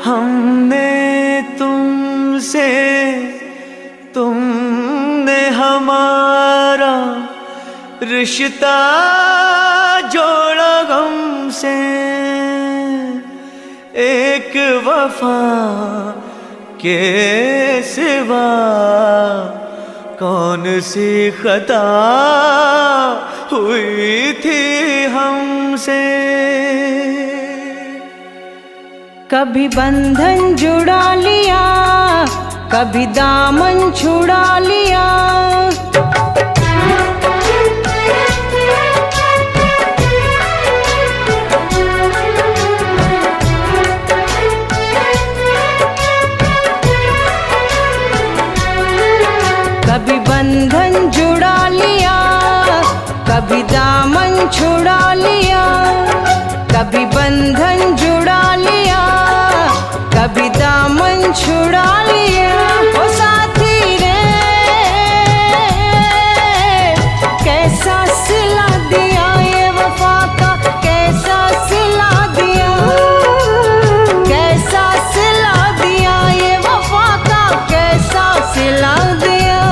हमने तुमसे, तुमने हमारा रिश्ता जोड़ा गम से। एक वफा के सिवा कौन सी खता हुई थी हमसे। कभी बंधन जुड़ा लिया, कभी दामन छुड़ा लिया। कभी बंधन जुड़ा लिया, कभी दामन छुड़ा लिया। कभी बंधन जुड़ा लिया, कभी दामन छुड़ा लिया। ओ साथी रे कैसा सिला दिया ये वफा का, कैसा सिला दिया, कैसा सिला दिया ये वफा का, कैसा सिला दिया।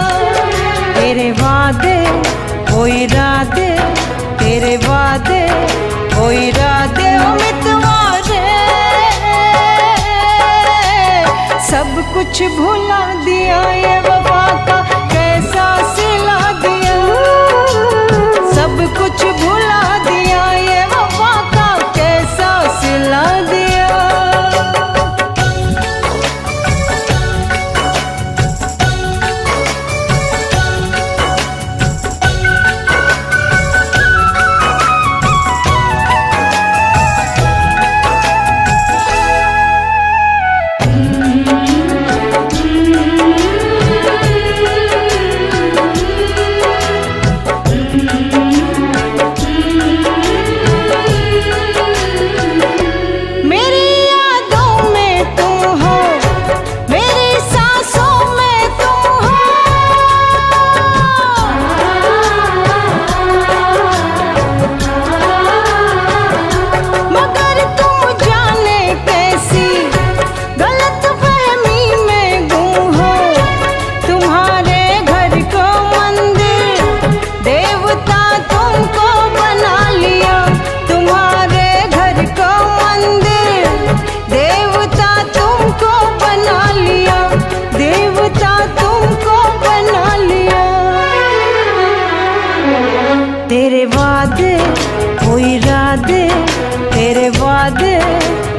तेरे वादे वो इरादे, तेरे वादे वो इरादे ओ मितवारे, सब कुछ भुला दिया ये वफा का, कैसा सिला दिया। सब कुछ भुला दिया ये वफा का, कैसा सिला दिया। तेरे वादे वो इरादे, तेरे वादे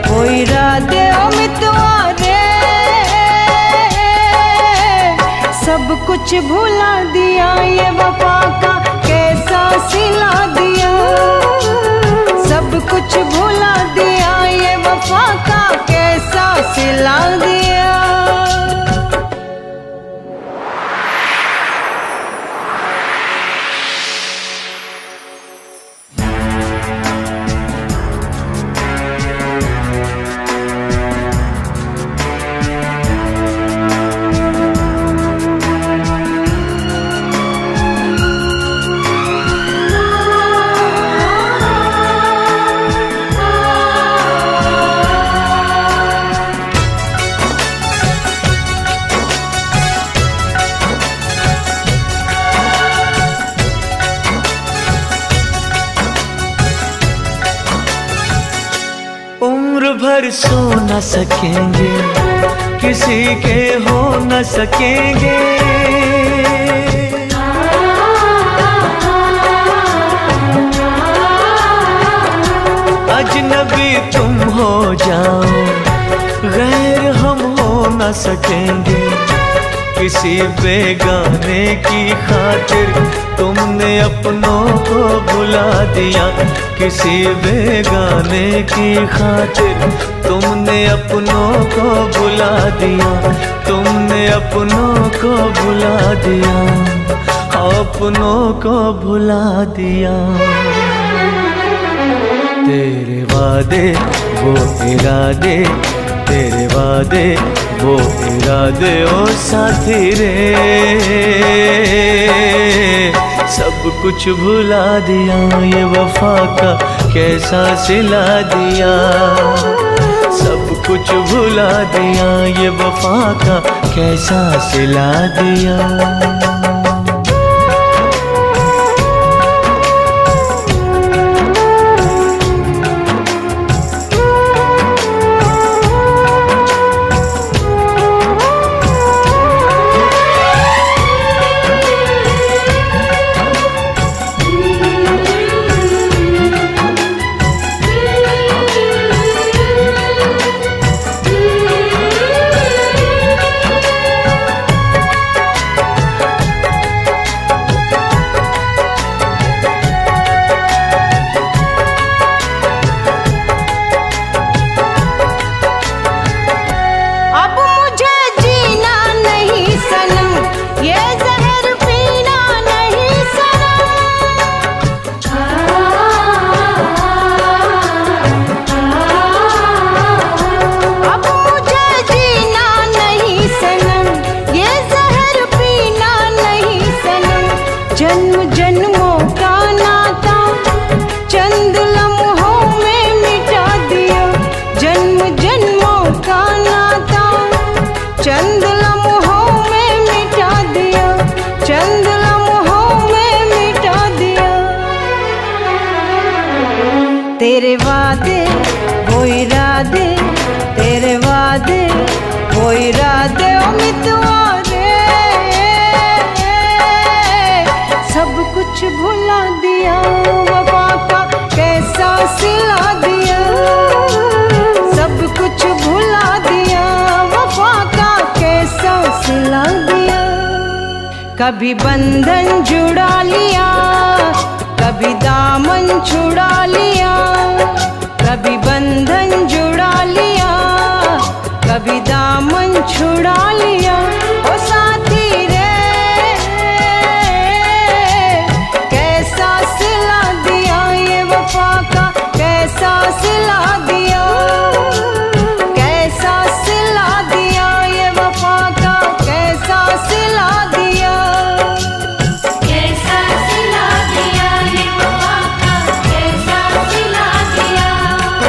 वो इरादे ओ मितवारे, सब कुछ भुला दिया ये वफा का, कैसा सिला दिया। सब कुछ भुला दिया ये वफा का, कैसा सिला दिया। उम्र भर सो न सकेंगे, किसी के हो न सकेंगे। अजनबी तुम हो जाओ, गैर हम हो न सकेंगे। किसी बेगाने की खातिर तुमने अपनों को भुला दिया। किसी बेगाने की खातिर तुमने अपनों को भुला दिया। तुमने अपनों को भुला दिया, अपनों को भुला दिया। तेरे वादे वो इरादे, तेरे वादे वो इरादे ओ साथी रे, सब कुछ भुला दिया ये वफा का, कैसा सिला दिया। सब कुछ भुला भुला दिया, ये वफा का कैसा सिला दिया। तेरे वादे वो इरादे, तेरे वादे वो इरादे ओ मितवारे, सब कुछ भुला दिया, वफा का कैसा सिला दिया। सब कुछ भुला दिया, वफा का कैसा सिला दिया। कभी बंधन जुड़ा लिया, कभी दामन छुड़ा लिया, कभी बंधन जुड़ा लिया, कभी दामन छुड़ा लिया। ओ साथी रे कैसा सिला दिया, ये वफा का कैसा सिला दिया, कैसा सिला दिया, ये वफा का कैसा सिला दिया।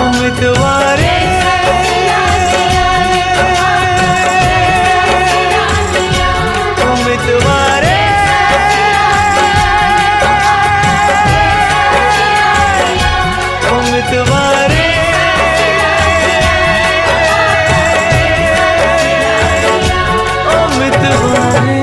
उम्मीदवारे उम्मीदवारे उम्मीदवारे उम्मीदवारे।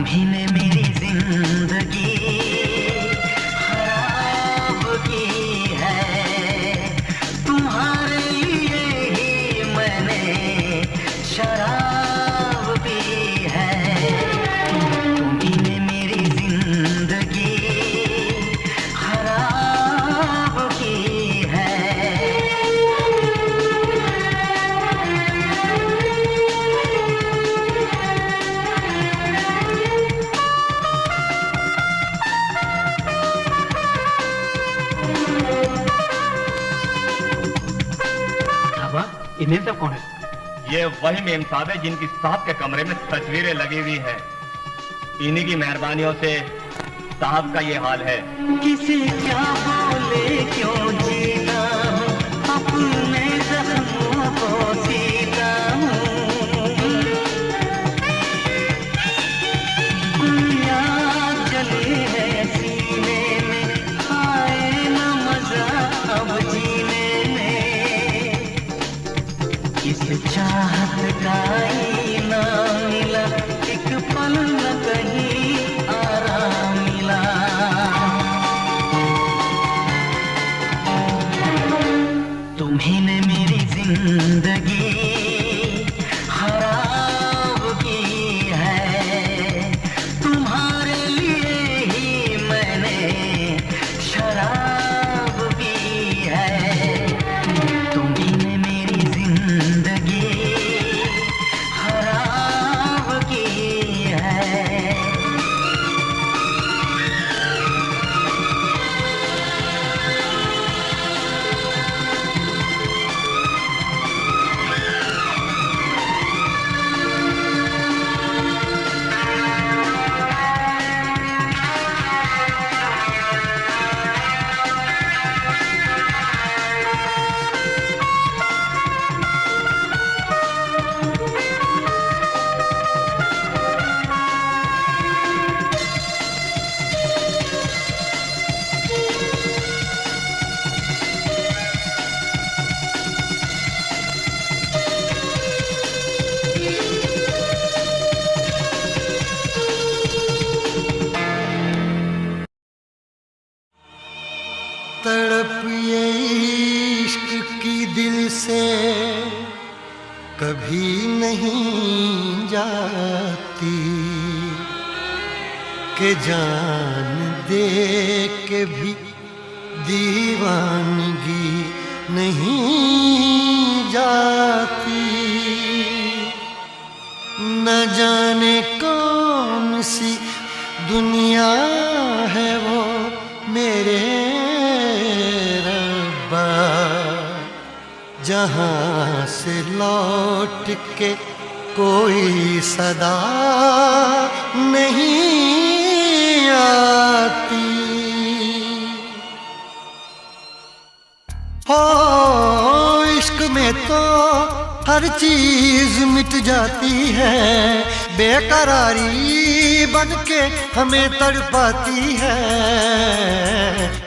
तुम्ही ने मेरी जिंदगी खराब की है, तुम्हारे लिए ही मैंने शराब पी है। तुम्ही ने मेरी जिंदगी खराब की है। इन्हें सब कौन है? ये वही मेम साहब है जिनकी साहब के कमरे में तस्वीरें लगी हुई है। इन्हीं की मेहरबानियों से साहब का ये हाल है। किसे क्या बोले क्यों जीता हूँ, अपने जख्मों को सीता हूँ। याद जले है सीने में, आए न मजा अब जीने में। इस चाहत का ही ना मिला, एक पल न कहीं आराम मिला। तुम्ही ने मेरी जिंदगी खराब की है, तुम्हारे लिए ही मैंने शराब पी है। तुम्ही ने मेरी जिंदगी खराब की है। तड़प ये इश्क की दिल से कभी नहीं जाती, कि जान दे के भी दीवानगी नहीं जाती। न जाने कौन सी दुनिया है वो मेरे रब्बा, जहाँ से लौट के कोई सदा नहीं आती। हो इश्क में तो हर चीज मिट जाती है, बेकरारी बन के हमें तड़पाती है।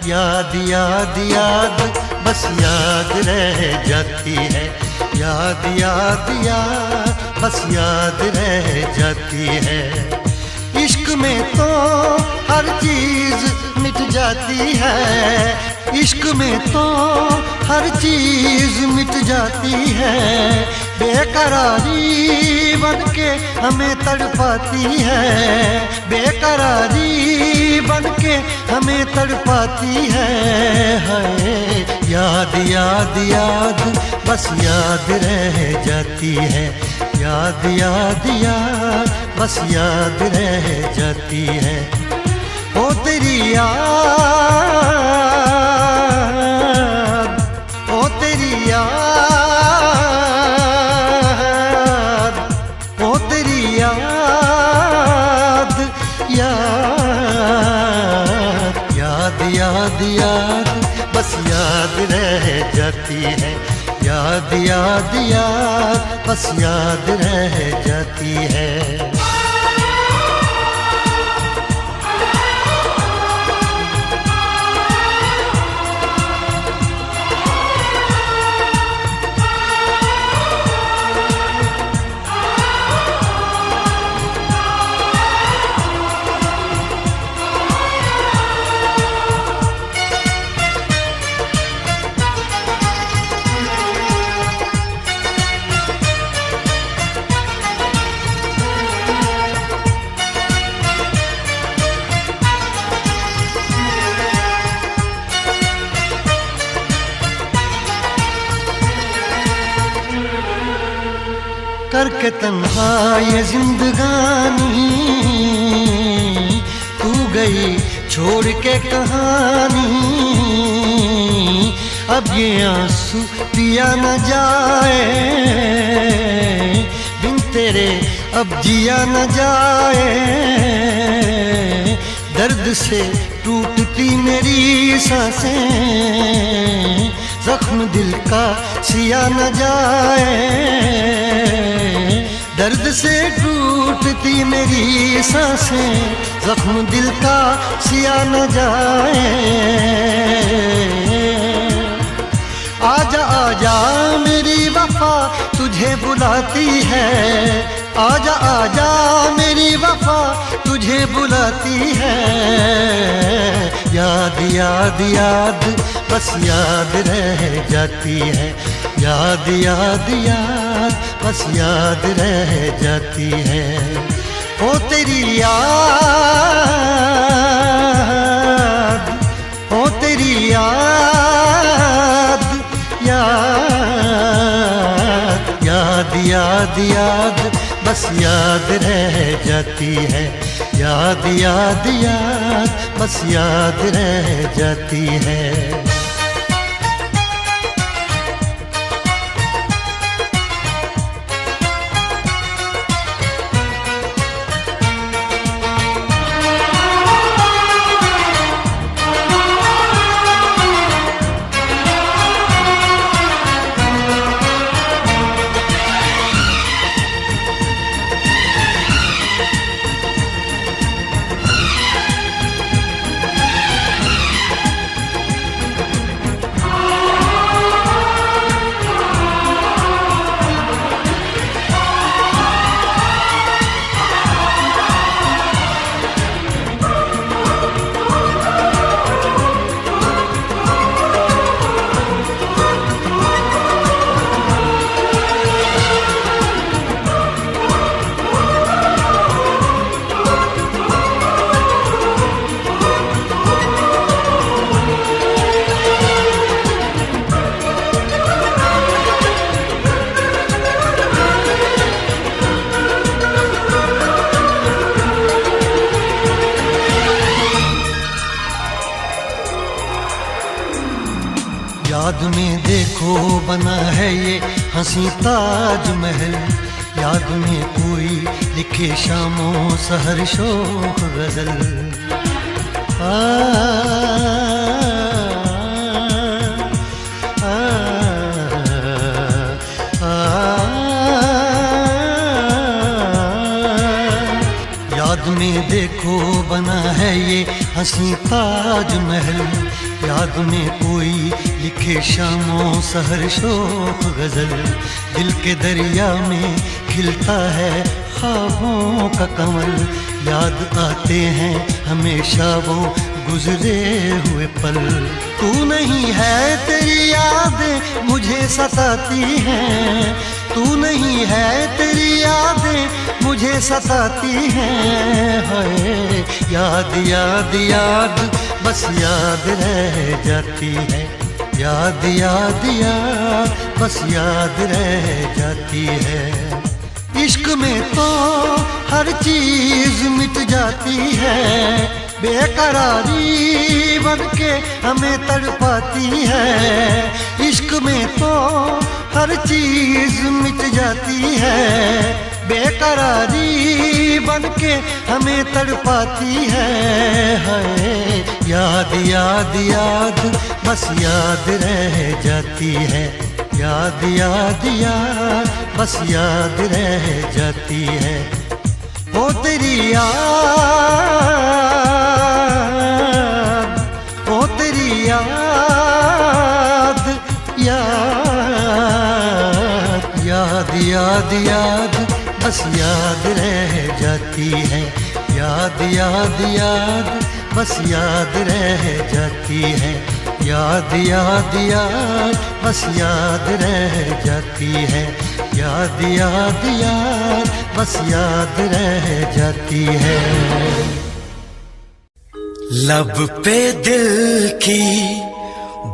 याद याद याद बस याद रह जाती है, याद याद याद बस याद रह जाती है। इश्क में तो हर चीज मिट जाती है, इश्क में तो हर चीज मिट जाती है। बेकरारी बन के हमें तड़पाती है, बेकरारी बन के हमें तड़पाती है। हाय याद याद याद बस याद रह जाती है, याद याद याद बस याद रह जाती है। ओ तेरी याद, ओ तेरी याद, ओ तेरी याद, याद याद याद याद बस याद रह जाती है, याद याद याद बस याद रह जाती है। करके तन्हा ये जिंदगानी, तू गई छोड़ के कहानी। अब ये आंसू पिया न जाए, बिन तेरे अब जिया न जाए। दर्द से टूटती मेरी सांसें, जख्म दिल का सिया न जाए। दर्द से टूटती मेरी सांसें, जख्म दिल का सिया न जाए। आजा आजा मेरी वफा तुझे बुलाती है, आजा आजा मेरी वफा तुझे बुलाती है। याद याद याद बस याद रह जाती है, याद याद याद बस याद रह जाती है। ओ तेरी याद, ओ तेरी याद, याद याद याद याद बस याद रह जाती है, याद याद याद बस याद रह जाती है। याद में देखो बना है ये हंसी ताजमहल, याद में कोई लिखे शामों सहर शोक गजल। याद में देखो बना है ये हंसी ताजमहल, याद में कोई लिखे शामों सहर शोक गजल। दिल के दरिया में खिलता है ख्वाबों का कमल, याद आते हैं हमेशा वो गुजरे हुए पल। तू नहीं है तेरी यादें मुझे सताती हैं, तू नहीं है तेरी यादें मुझे सताती हैं। हाय याद याद याद बस याद रह जाती है, याद याद याद बस याद रह जाती है। इश्क में तो हर चीज मिट जाती है, बेकरारी बनके हमें तड़पाती है। इश्क में तो हर चीज मिट जाती है, बेकरारी बनके हमें तड़पाती है। हाय याद याद याद बस याद रह जाती है, याद याद याद बस याद रह जाती है। ओ तेरी याद, ओ तेरी याद, याद याद याद याद बस याद रह जाती है, याद याद याद बस याद रह जाती है, याद याद याद बस याद रह जाती है, याद याद याद बस याद रह जाती है। लब पे दिल की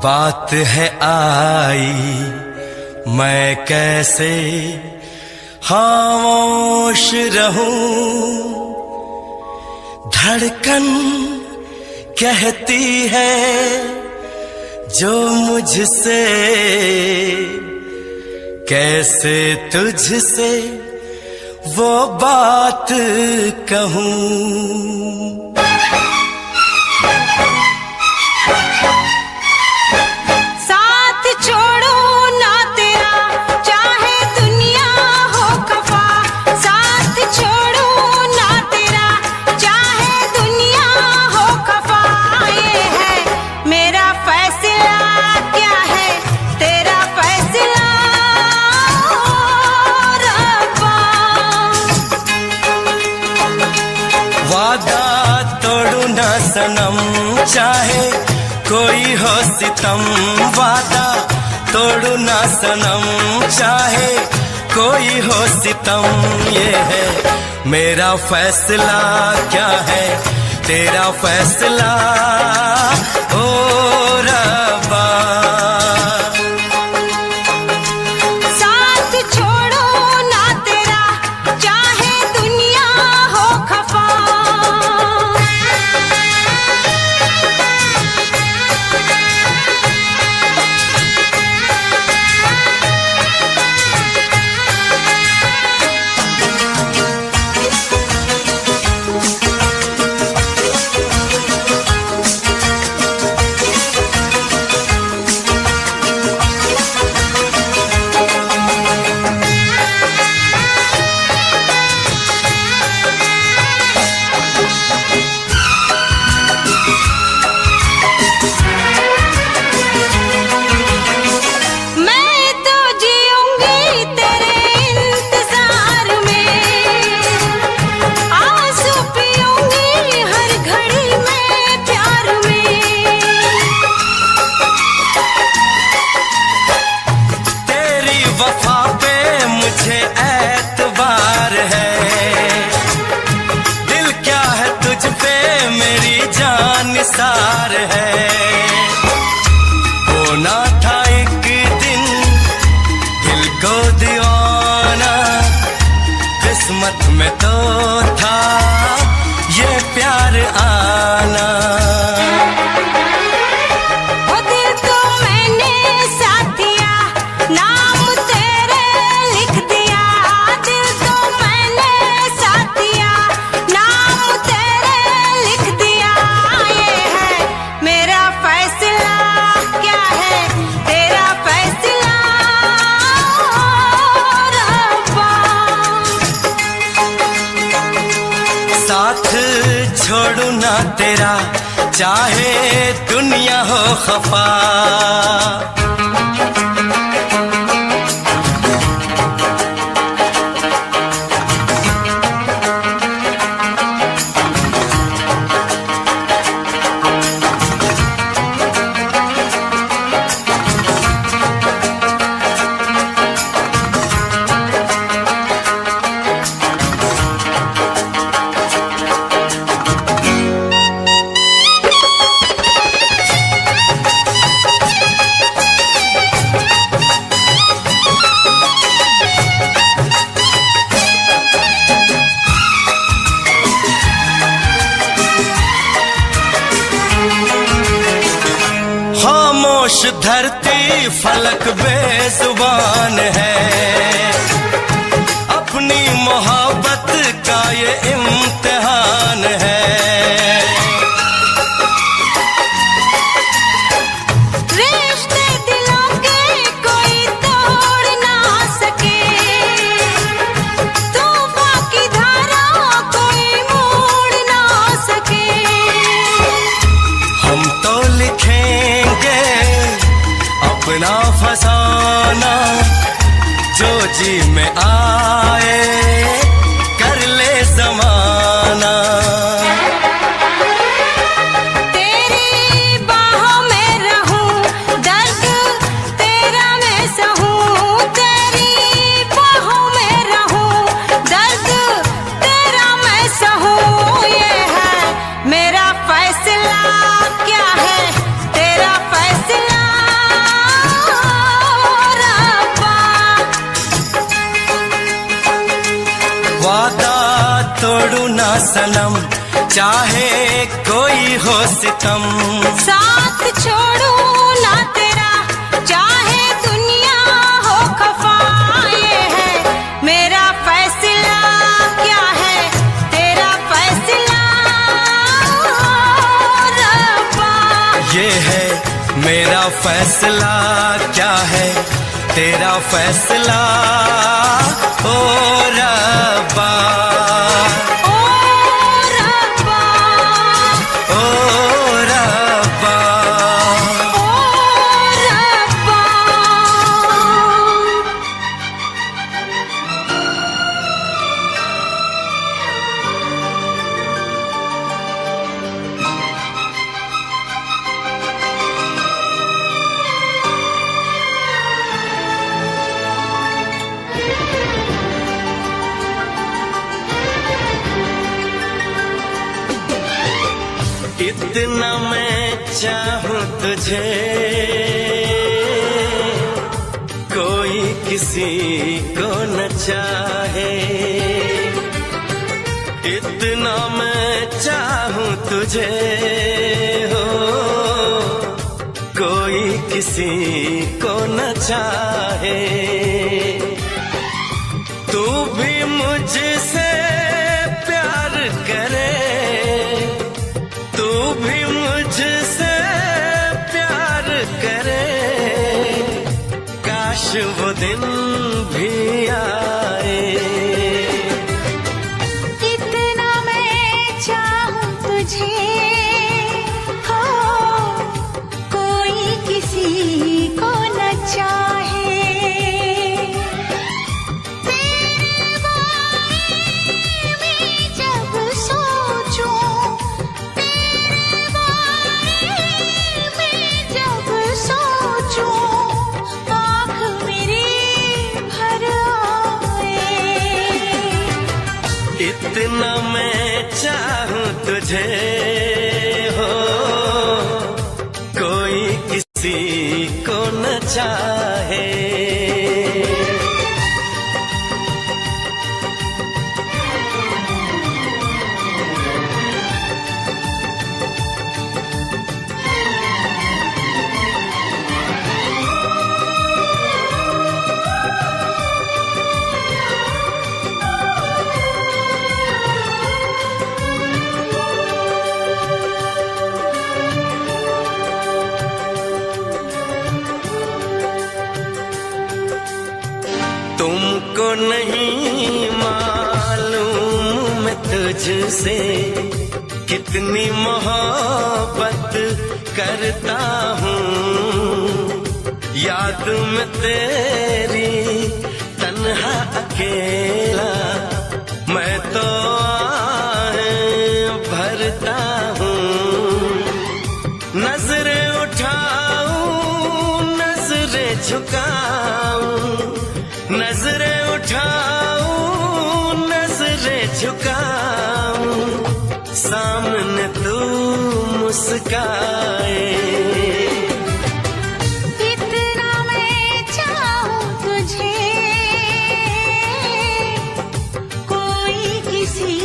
बात है आई, मैं कैसे खामोश रहूं, धड़कन कहती है जो मुझसे, कैसे तुझसे वो बात कहूं। सनम चाहे कोई हो सितम, वादा तोड़ू ना सनम चाहे कोई हो सितम। ये है मेरा फैसला, क्या है तेरा फैसला ओ रब्बा। निसार है होना था एक दिन दिल को दीवाना, किस्मत में तो था ये प्यार आना। छोड़ू ना तेरा चाहे दुनिया हो खफा। खामोश धरती फलक बेजुबान है, अपनी मोहब्बत का ये इम्तिहान है। रिश्ते दिलों के कोई तोड़ ना सके, तूफान की धारा कोई मोड़ ना सके। हम तो लिखेंगे अपना फसाना, जो जी वादा तोड़ू ना सनम, चाहे कोई हो सितम। साथ छोड़ू ना तेरा, चाहे दुनिया हो खफा। ये है मेरा फैसला, क्या है तेरा फैसला रब्बा। ये है मेरा फैसला, क्या है तेरा फैसला ओ रब्बा। इतना मैं चाहूं तुझे, कोई किसी को न चाहे। इतना मैं चाहूं तुझे हो, कोई किसी को न चाहे। तू भी मुझसे प्यार करे, तू भी मुझसे प्यार करे। काश वो दिन भी आए। इतना मैं चाहूं तुझे हो, कोई किसी को न चाहे। तेरे बारे में जब सोचूं, जब सोचूं, आँख मेरी भर आए। इतना मैं चाहूं तुझे हो, कोई किसी को न चाहे। तुमको नहीं मालूम मैं तुझसे कितनी मोहब्बत करता हूँ। याद में तेरी तन्हा अकेला मैं तो आहें भरता हूँ। नजरें उठाऊं, नजरें झुकाऊं, नजरें उठाऊं, नजरें झुकाऊं, सामने तू मुस्काए। इतना मैं चाहूं तुझे, कोई किसी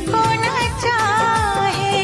को न चाहे।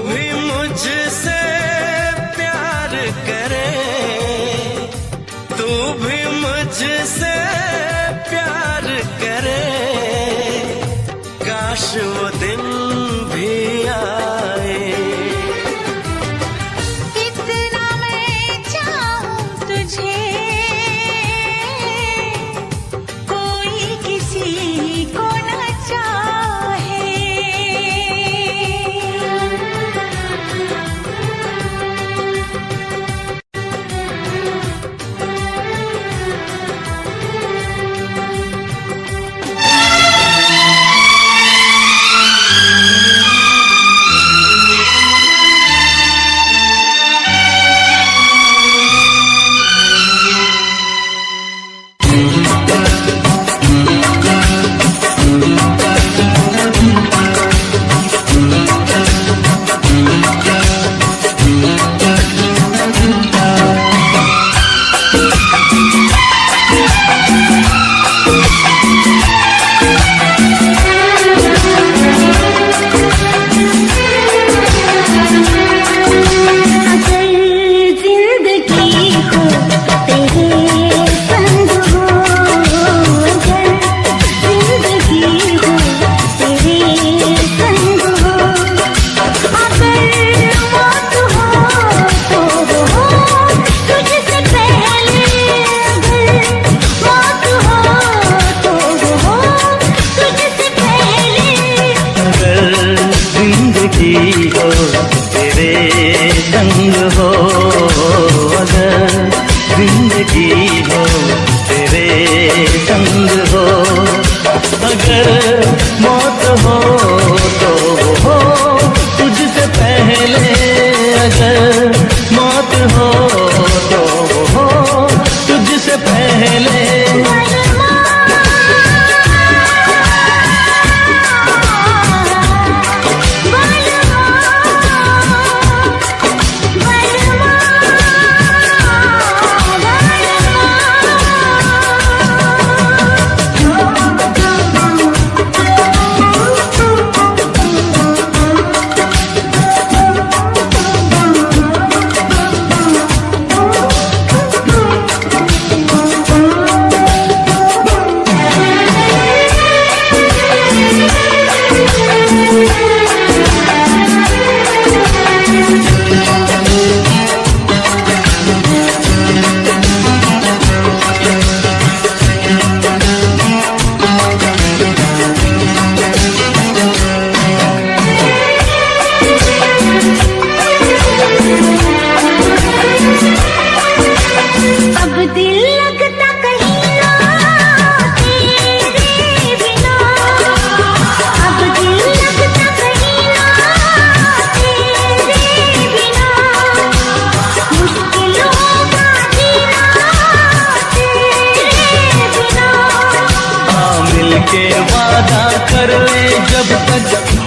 भी मुझसे प्यार करे, तू भी मुझसे प्यार करे, काश वो दिन भी आए। कितना मैं चाहूं तुझे, कोई किसी को न चाहे।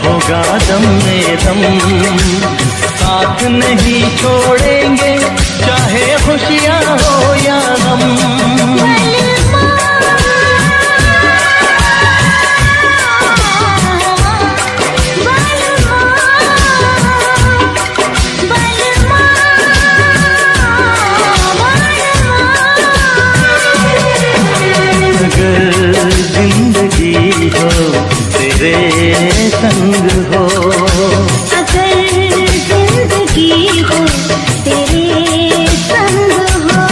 होगा दम में दम, साथ नहीं छोड़ेंगे चाहे खुशियाँ हो या गम। अगर जिंदगी हो तेरे संग हो, अगर जिंदगी हो तेरे संग हो।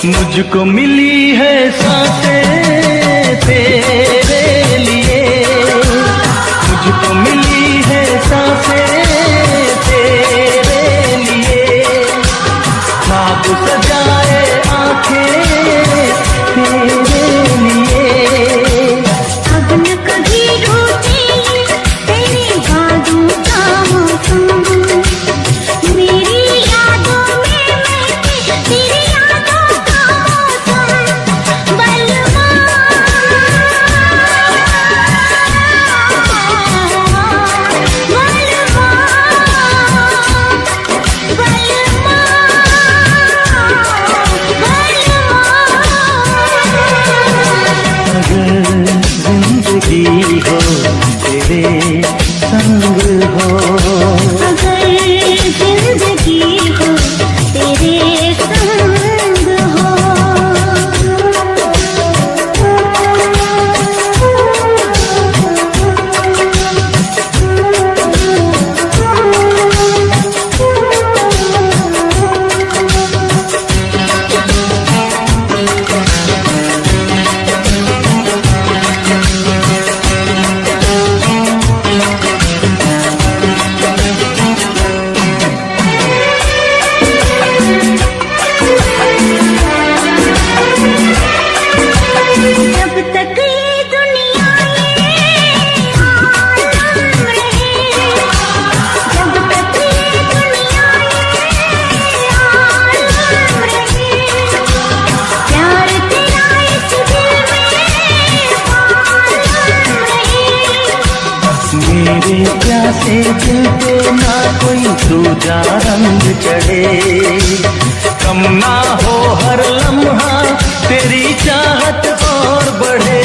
मुझको मिली है सांसें जिंदगी हो तेरे संग हो, अगर जिंदगी हो तेरे संग हो। मेरे प्यासे दिल पे ना कोई दूजा रंग चढ़े, कम ना हो हर लम्हा तेरी चाहत और बढ़े।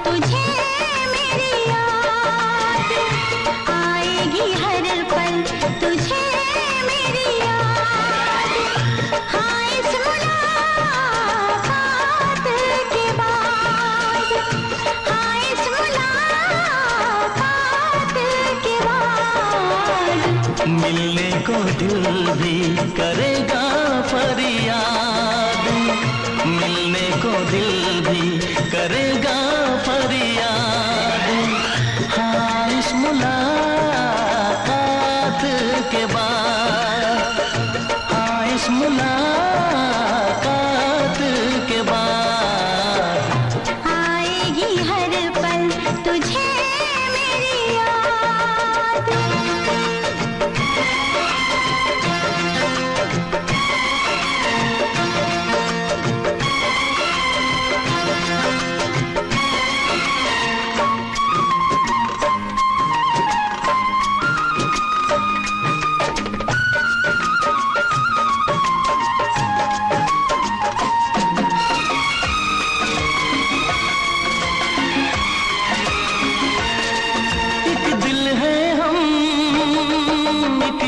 तुझे मेरी याद आएगी हर पल, तुझे मेरी याद। हाँ इस मुलाकात के बाद, हाँ इस मुलाकात के बाद मिलने को दिल भी करेगा फरियाद, मिलने को दिल भी करेगा फरियाद। हाँ इस मुलाकात के बाद, हाँ इस मुलाकात के बाद आएगी हर पल तुझे मेरी याद।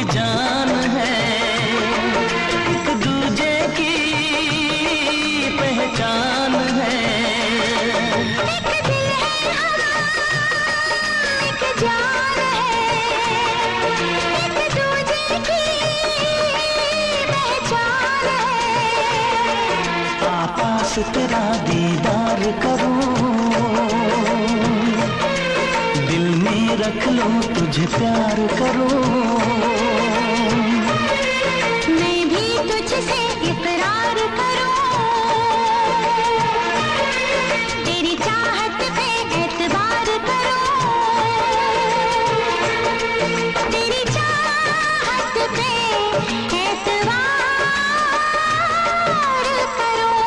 जान है एक दूजे की पहचान है, एक दिल है हम एक जान है, एक दूजे की पहचान है। आपास तेरा दीदार करूं, दिल में रख लूं तुझे प्यार करूं, मैं भी तुझसे इकरार करूं, तेरी चाहत पे एतबार करूं, तेरी चाहत पे एतबार करूं।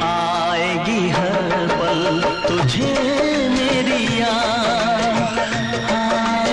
आएगी हर पल तुझे मेरी याद, हाँ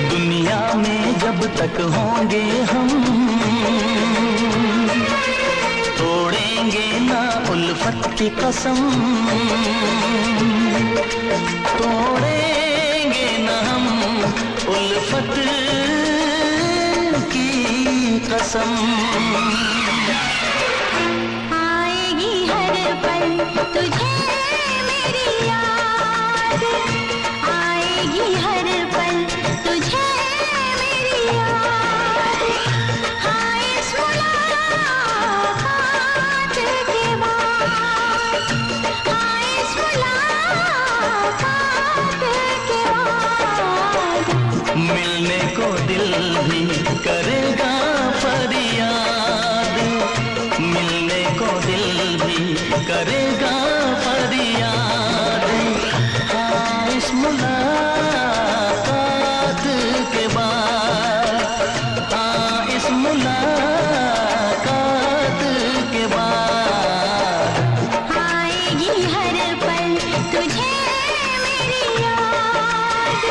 दुनिया में जब तक होंगे हम तोड़ेंगे ना उल्फत की कसम, तोड़ेंगे ना हम उल्फत की कसम। आएगी हर पल तुझे मेरी याद, आएगी हर पल तुझे मेरी याद। हाँ इस मुलाकात के बाद, हाँ इस मुलाकात के बाद मिलने को दिल भी करेगा फरियाद, मिलने को दिल भी करेगा फरियाद। हाँ इस मुलाकात के बाद, हाँ इस मुलाकात के बाद आएगी हर पल तुझे मेरी याद।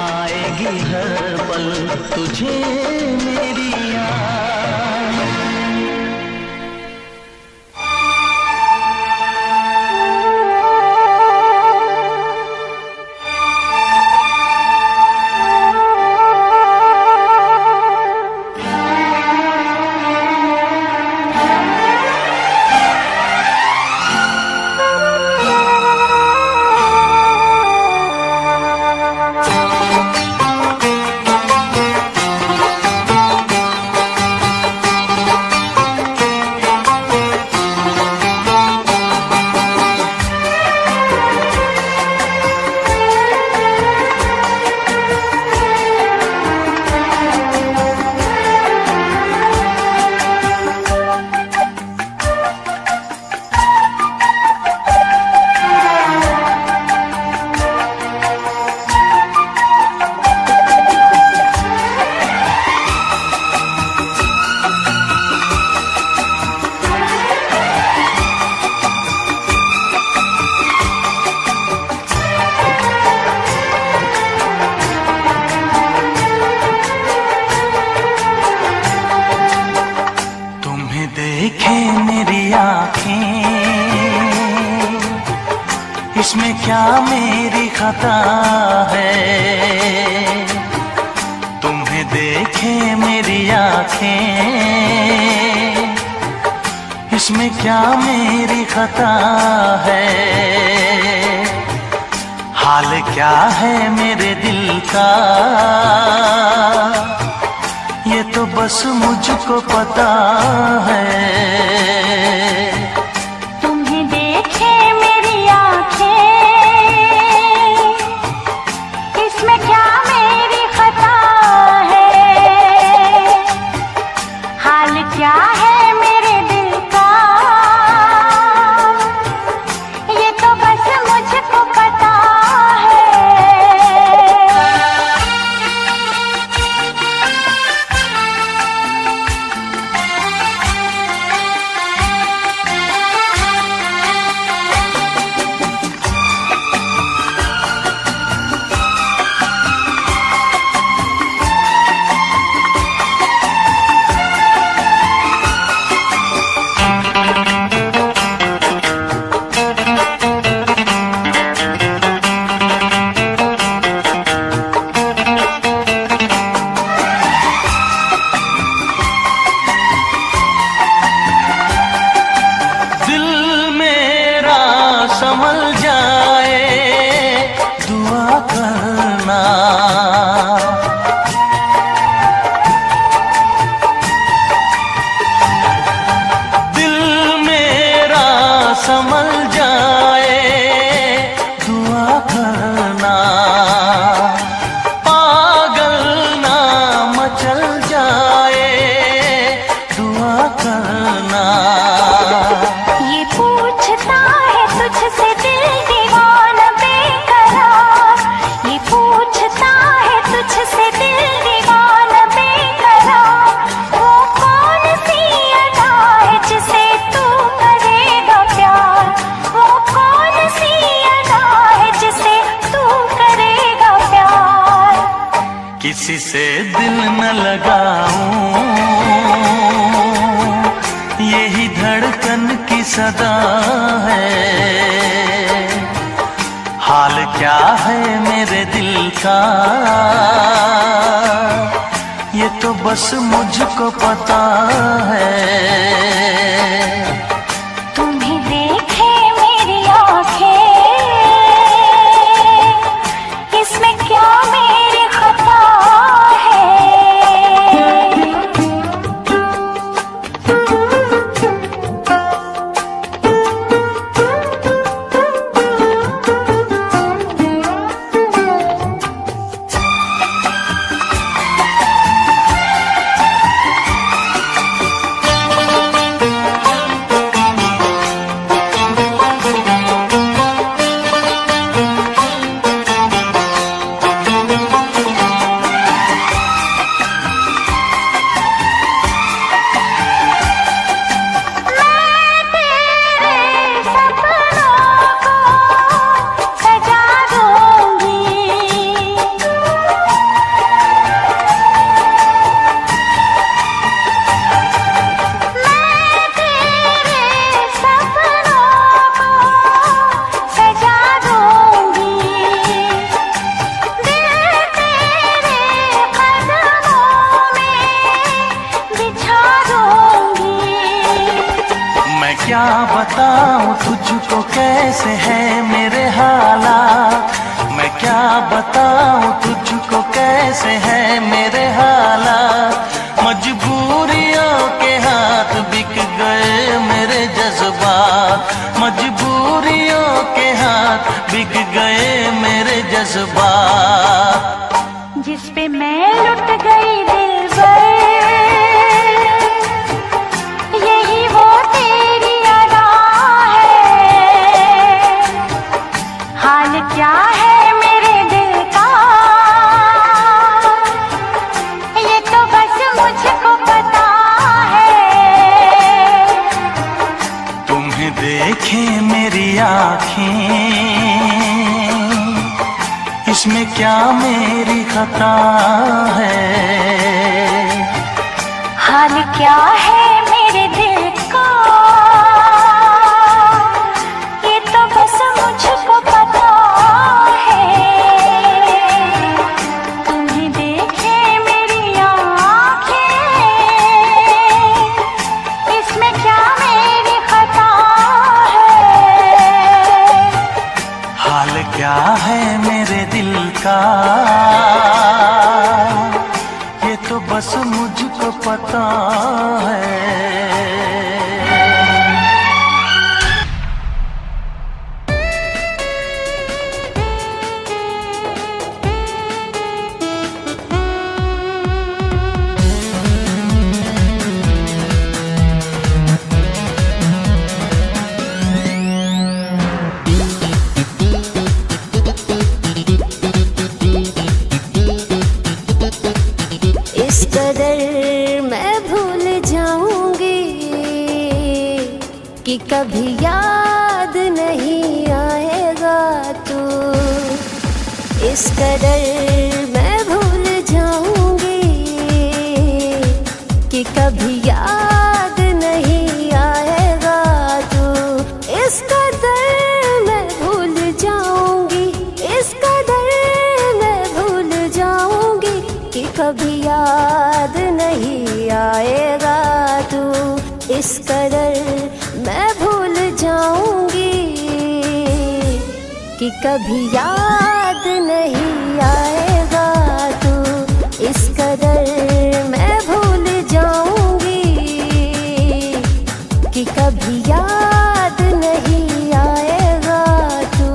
आएगी हर पल तुझे मेरी याद। देखे मेरी आँखें, इसमें क्या मेरी खता है। तुम्हें देखे मेरी आँखें, इसमें क्या मेरी खता है। हाल क्या है मेरे दिल का, ये तो बस मुझको पता है। तुम्हें देखे मेरी आँखें, इसमें क्या मेरी खता है। हाल क्या है मेरे दिल का, ये तो बस मुझको पता है। किसी से दिल न लगाऊं, यही धड़कन की सदा है। हाल क्या है मेरे दिल का, ये तो बस मुझको पता है। तुम्हें देखे मेरी आंखें, इसमें क्या मेरी खता है। क्या बताऊं तुझको कैसे है मेरे हालात, मैं क्या बताऊं तुझको कैसे है मेरे हालात। मजबूरियों के हाथ बिक गए मेरे जज्बात, मजबूरियों के हाथ बिक गए मेरे जज्बात। जिस पे मैं लुट गई दिलबर, यही वो तेरी अदा है। हाल क्या है मेरे दिल का, ये तो बस मुझको पता है। तुम्हें देखे मेरी आँखें, इसमें क्या मेरी खता है। हाल क्या है मेरे दिल का, ये तो बस मुझको पता है। तुम्हें देखे मेरी आँखें, इसमें क्या मेरी खता है। हाल क्या है मेरे दिल का, ये तो बस मुझको पता है। इस कदर मैं भूल जाऊंगी कि कभी याद नहीं आएगा तू। इस कदर मैं भूल जाऊंगी कि कभी याद नहीं आएगा तू। इस कदर मैं भूल जाऊंगी, इस कदर मैं भूल जाऊंगी कि कभी याद नहीं आएगा तू। इस कदर मैं भूल जाऊंगी कि कभी याद नहीं आएगा तू। इस कदर मैं भूल जाऊंगी कि कभी याद नहीं आएगा तू।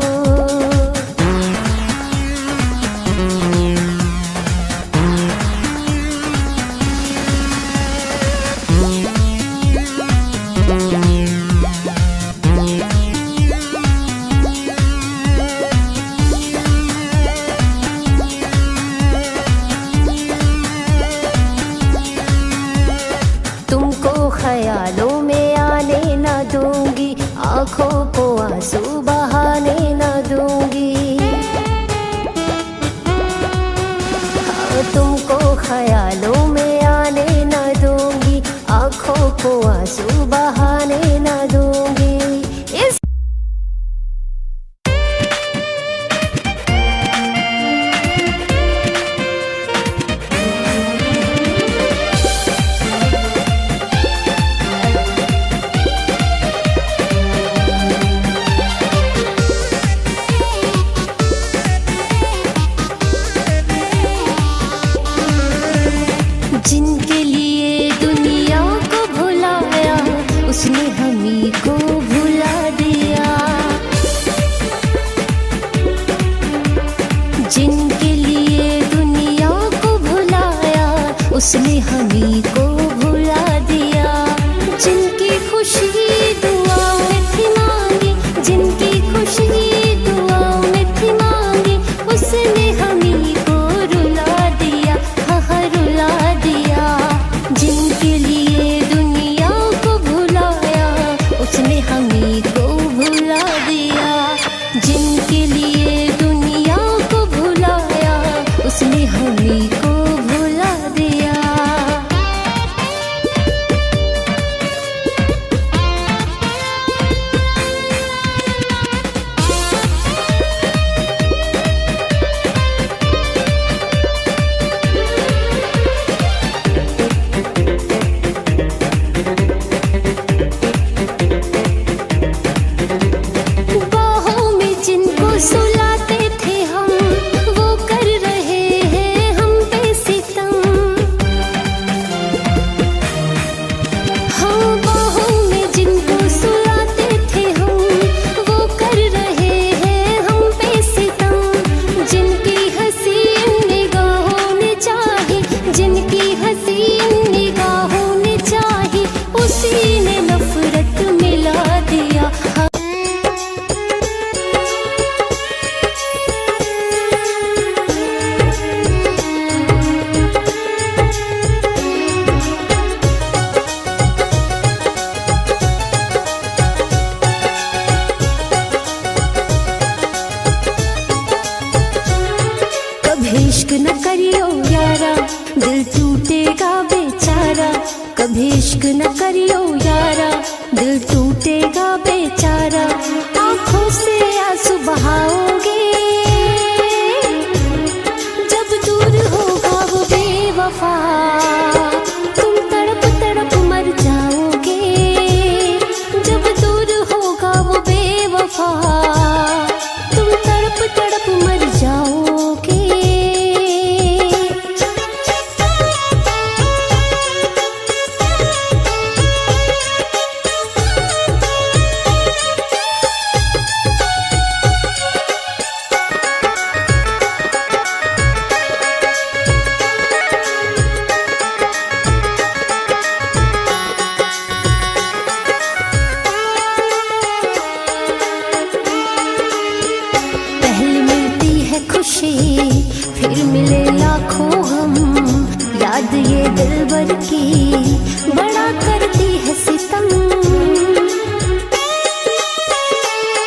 तुमको ख्यालों में आने न दूंगी, आंखों को आंसू बहाने न दूंगी। तुमको ख्यालों में आने न दूंगी, आंखों को आंसू बहाने न दूंगी। इस जिनके लिए दुनिया को भुलाया, उसने हमी को भुला दिया। जिनके लिए दुनिया को भुलाया, उसने हमी को भुला दिया। जिनकी खुशी दुआओं में थी मांगी, जिनकी खुशी दुआओं में थी मांगी, उसने हमी को रुला दिया, हाँ रुला दिया। जिनके लिए दुनिया को भुलाया, उसने हमी को भुला दिया। जिनके लिए दुनिया को भुलाया, उसने हमी को भुला दिया। बाहों में जिनको सुलाते थे हम, वो कर रहे हैं हम पे सितम। हाँ, बाहों में जिनको सुलाते थे हम, वो कर रहे हैं हम पे सितम। जिनकी हसीन निगाहों ने चाही, जिनकी हसीन निगाहों ने चाही, उसी ने नफरत मिला दिया। कभी इश्क न करियो यारा, दिल टूटेगा बेचारा। कभी इश्क न करियो यारा, दिल टूटेगा बेचारा। आंखों से आंसू बहाओगे, जब दूर होगा वो बेवफा, तुम तड़प तड़प मर जाओगे। जब दूर होगा वो बेवफा, तुम तड़प तड़प मर जाओगे। पहले मिलती है खुशी, फिर मिले लाखों हम। याद ये दिलबर की बड़ा करती है सितम।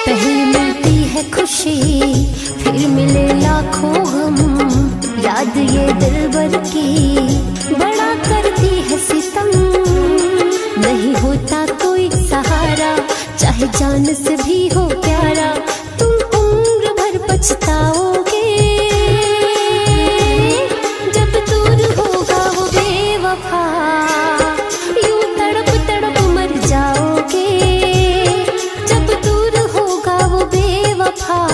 पहले मिलती है खुशी, फिर मिले लाखों हम। याद ये दिलबर की बड़ा करती है सितम। नहीं होता कोई सहारा, चाहे जान से भी हो प्यारा, तुम उम्र भर पछताओगे। जब दूर होगा वो बेवफा, यूं तड़प तड़प मर जाओगे। जब दूर होगा वो बेवफा।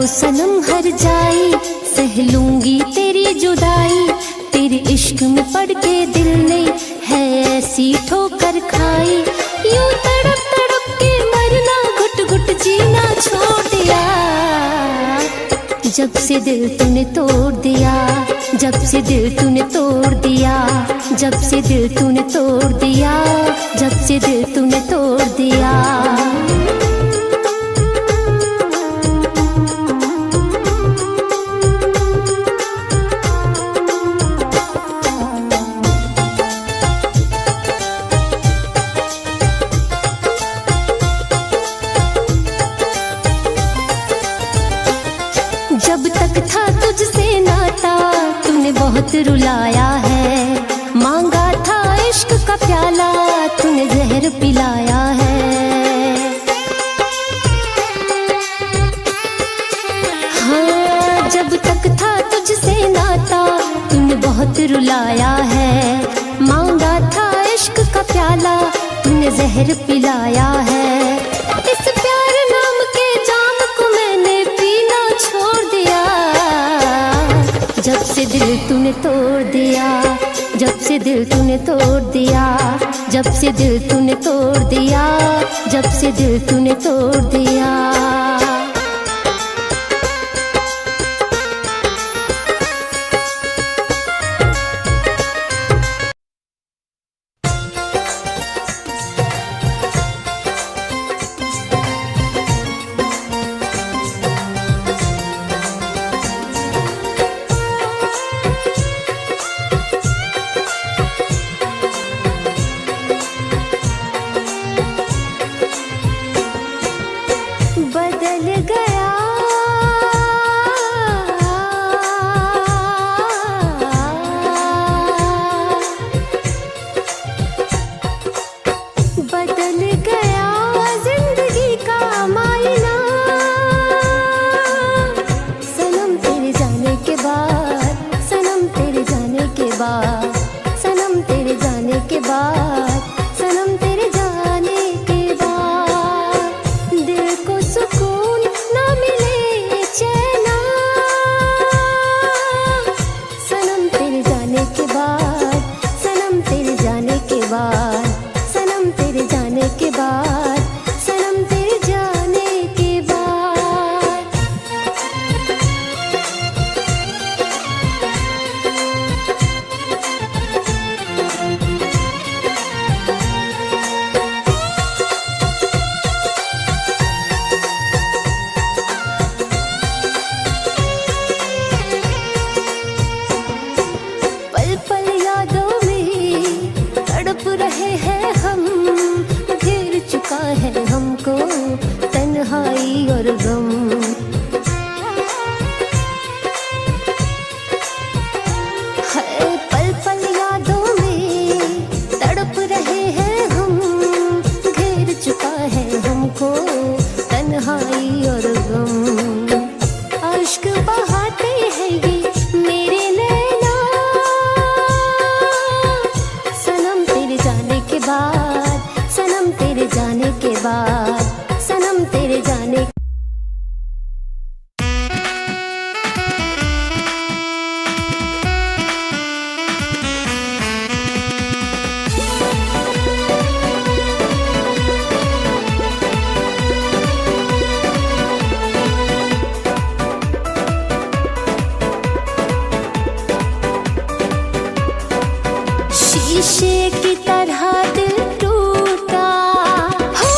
सनम हर जाई, सह लूंगी तेरी जुदाई। तेरे इश्क में पड़ के दिल ने है ऐसी ठोकर खाई। यूं तड़प तड़प के मरना, घुट घुट जीना छोड़ दिया। जब से दिल तूने तोड़ दिया, जब से दिल तूने तोड़ दिया, जब से दिल तूने तोड़ दिया, जब से दिल तूने तोड़ दिया। जब तक था तुझसे नाता तूने बहुत रुलाया है, मांगा था इश्क का प्याला तूने जहर पिलाया है। हाँ, जब तक था तुझसे नाता तूने बहुत रुलाया है, मांगा था इश्क का प्याला तूने जहर पिलाया है। इस प्यार नाम के जाम को मैंने पीना छोड़ दिया, जब से दिल तूने तोड़ दिया, जब से दिल तूने तोड़ दिया, जब से दिल तूने तोड़ दिया, जब से दिल तूने तोड़ दिया। बदल गया बदल गया जिंदगी का मायना, सनम तेरे जाने के बाद, सनम तेरे जाने के बाद, सनम तेरे जाने के बाद, सनम तेरे जाने के बाद दिल को सुकून ना मिले चैना, सनम तेरे जाने के बाद, सनम तेरे जाने के बाद, सनम तेरे जाने के बाद, सनम तेरे जाने के बाद। पल पल यादों में तड़प रहे हैं हम, घेर चुका है हमको तन्हाई और गम। है पल पल यादों में तड़प रहे हैं हम, घेर चुका है हमको तन्हाई और गम। अश्क बहाते हैं ये मेरे नैना, सनम तेरे जाने के बाद, सनम तेरे जाने के बाद, सनम तेरे जाने शीशे की तरह दिल टूटा, हो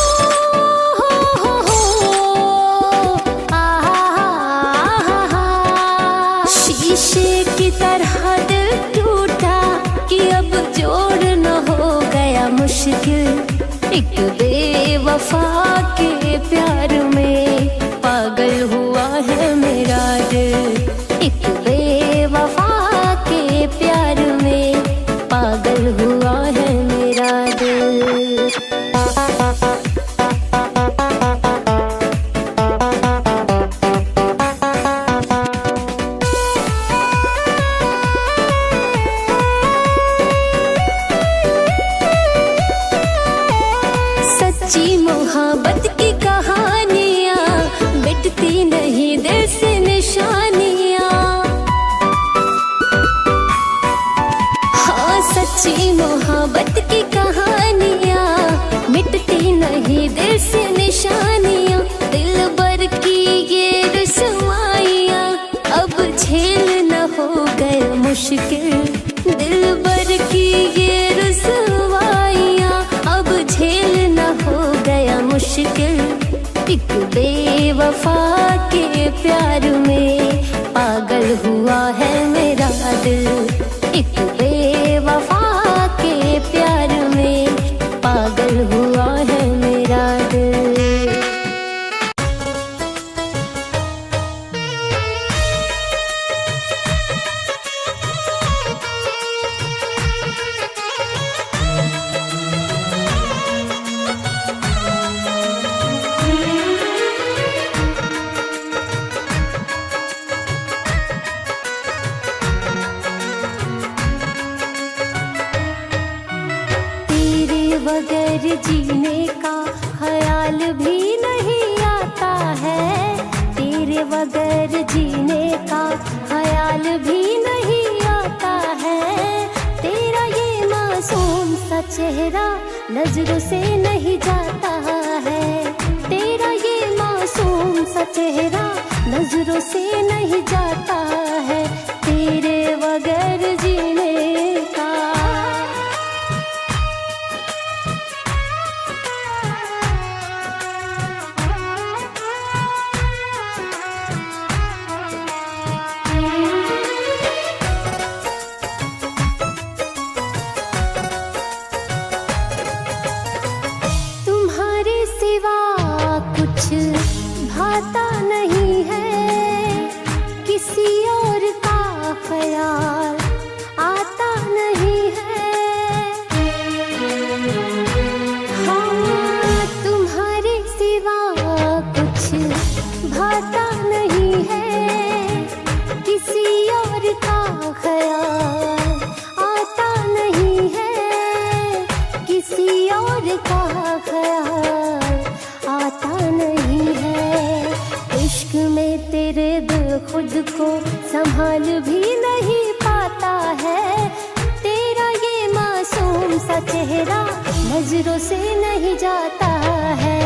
शीशे की तरह दिल टूटा कि अब जोड़ना हो गया मुश्किल। एक बेवफा के प्यार में पागल हुआ है मेरा दिल, एक बेवफा के प्यार में पागल हुआ है मेरा दिल। सच्ची मोहब्बत की कहानियाँ मिटती नहीं दिल से निशानियाँ, हाँ सच्ची मोहब्बत की कहानियाँ मिटती नहीं दिल से निशानियाँ। दिल भर की ये रुसवाइयाँ अब झेल न हो गए बेवफा के प्यार में पागल हुआ है मेरा दिल। एक बेवफा के प्यार में पागल हुआ है मेरा दिल। बगैर जीने का ख्याल भी नहीं आता है। तेरे बगैर जीने का ख्याल भी नहीं आता है। तेरा ये मासूम सा चेहरा नजरों से नहीं जाता है। तेरा ये मासूम सा चेहरा नजरों से नहीं जाता है। तेरे बगैर जीने का भाता नहीं है। किसी और का ख्याल आता नहीं है। हाँ, तुम्हारे सिवा कुछ भाता नहीं है। किसी और का ख्याल आता नहीं है। किसी और का ख्याल आता नहीं है। इश्क में तेरे दिल खुद को संभाल भी नहीं पाता है। तेरा ये मासूम सा चेहरा नजरों से नहीं जाता है।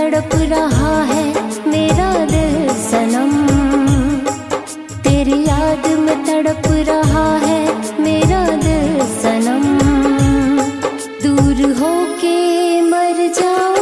तड़प रहा है मेरा दिल सनम। तेरी याद में तड़प रहा है मेरा दिल सनम। दूर होके मर जाऊं